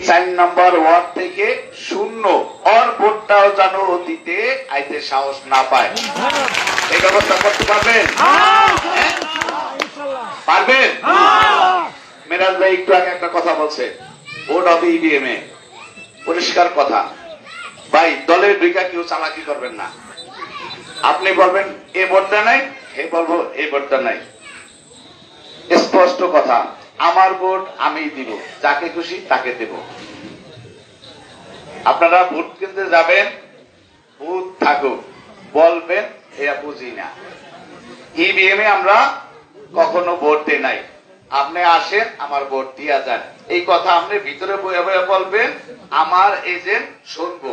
4 নম্বর word থেকে শূন্য আর ভোটটাও যেন দিতে আইতে সাহস না পায়, এই ব্যবস্থা করতে পারবেন? পারবেন? মেরাজ ভাই একটু আগে একটা কথা বলছে, ভোট হবে ইভিএম এ, পরিষ্কার কথা। ভাই দলের ঢুকা কেউ চালাকি করবেন না। আপনি বলবেন এ ভোটটা নাই, হে বলবো এই ভোটটা নাই, স্পষ্ট কথা। আমার ভোট আমি দিব, যাকে খুশি তাকে দেব। আপনারা ভোট কেন্দ্রে যাবেন, ভোট থাকুক, বলবেন এরা বুঝি না, ইভিএম এ আমরা কখনো ভোট দেই নাই, আপনি আসেন আমার ভোট দিয়া যান, এই কথা আপনি ভিতরে বয়ে বয়ে বলবেন। আমার এজেন্ট শুনবো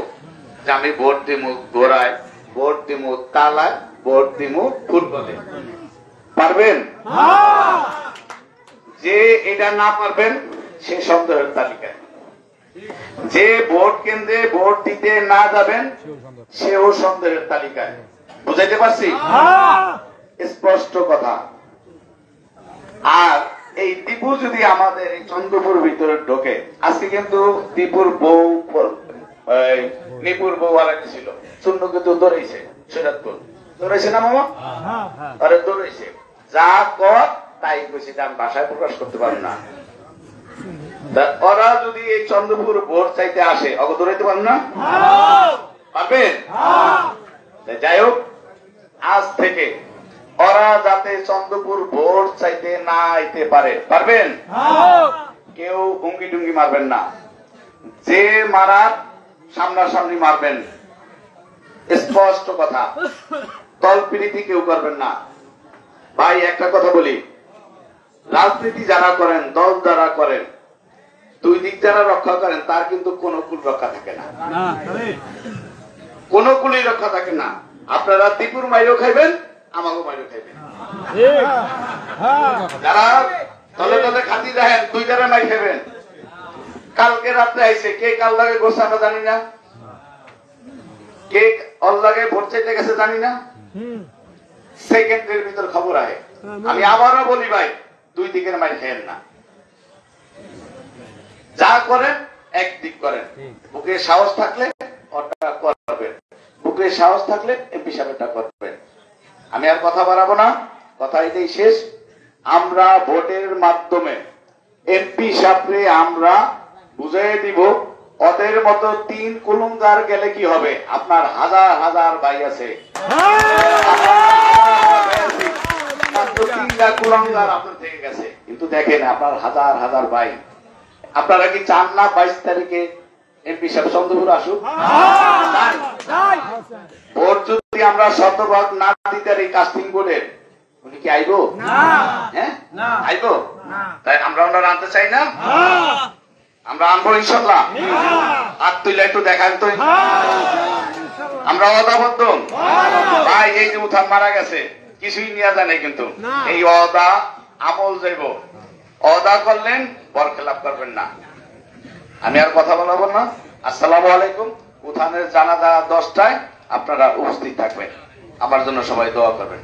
যে আমি ভোট দিমু গোড়ায়, ভোট দিমু তালায়, ভোট দিমু ফুটবলে। পারবেন? যে এটা না পারবেন সে সন্দেহের তালিকায়। যে ভোট কেন্দ্রে ভোট দিতে না যাবেন সেও সন্দেহের তালিকায়। বুঝাইতে পারছি? স্পষ্ট কথা। আর এই দীপু যদি আমাদের এই চন্দ্রপুর ভিতরে ঢোকে, আজকে কিন্তু দীপুর বউ নিপুর বউ আর একটা ছিল, শূন্য কিন্তু দৌড়াইছে, সৈরাতপুর দৌড়াইছে না মামা? আরে দৌড়াইছে, যা কর তাই কইছে, আমি ভাষায় প্রকাশ করতে পারি না। ওরা যদি এই চন্দ্রপুর ভোট চাইতে আসে, অগ দৌড়াইতে পারেন না? পারবেন? যাই হোক, আজ থেকে ওরা যাতে চন্দ্রপুর ভোট চাইতে না আইতে পারে। পারবেন? কেউ হুঙ্গি টুঙ্গি মারবেন না, যে মারার সামনাসামনি মারবেন, স্পষ্ট কথা। তলপিড়িতি কেউ করবেন না। ভাই একটা কথা বলি, রাজনীতি যারা করেন, দল যারা করেন, দুই দিক যারা রক্ষা করেন, তার কিন্তু কোন কুল রক্ষা থাকে না, কোন কুলই রক্ষা থাকে না। আপনারা দীপুর মাইরও খাইবেন, আমাকেও মাইরও খাইবেন। যারা তলে তলে খাতি দেখেন, দুই জায়গায় মাই খাইবেন। কালকে রাত্রে আইসে, কে কাল লাগে গোসা আমরা জানি না, কে অল লাগে ভোট চাইতে গেছে জানি না, সেকেন্ডের ভিতর খবর আহে। আমি আবারও বলি ভাই, দুই দিকের মাই খেয়েন না, যা করেন একদিক করেন। বুকে সাহস থাকলে ওটা করবেন, বুকে সাহস থাকলে এমপি সাহেবটা করবেন। আমি আর কথা বাড়াবো না, কথা এটাই শেষ। আমরা ভোটের মাধ্যমে এমপি সাহেবকে আমরা বুঝিয়ে দিব, ওদের মতো 3 কুলুঙ্গার গেলে কি হবে? আপনার হাজার হাজার ভাই আছে, 3টা কুলুঙ্গার আপনার থেকে গেছে, কিন্তু দেখেন আপনার হাজার হাজার ভাই। আপনারা কি চান না 22 তারিখে এমপি সাহেব চন্দ্রপুর আসুক? ভোট যদি আমরা শতভাগ না দিতে পারি কাস্টিং বোর্ডের, উনি কি আইবো? হ্যাঁ আইবো? তাই আমরা আনতে চাই না, আমরা আনবো ইনশাল্লাহ। আর তুইলে একটু দেখান তো, আমরা অদাবদ্ধ ভাই। এই যে উঠান মারা গেছে, কিছুই নিয়ে যায় নাই, কিন্তু এই অদা আমল যাইব। অদা করলেন, বরখেলাপ করবেন না। আমি আর কথা বলবো না। আসসালামু আলাইকুম। উঠানের জানাজা 10টায়, আপনারা উপস্থিত থাকবেন। আমার জন্য সবাই দোয়া করবেন।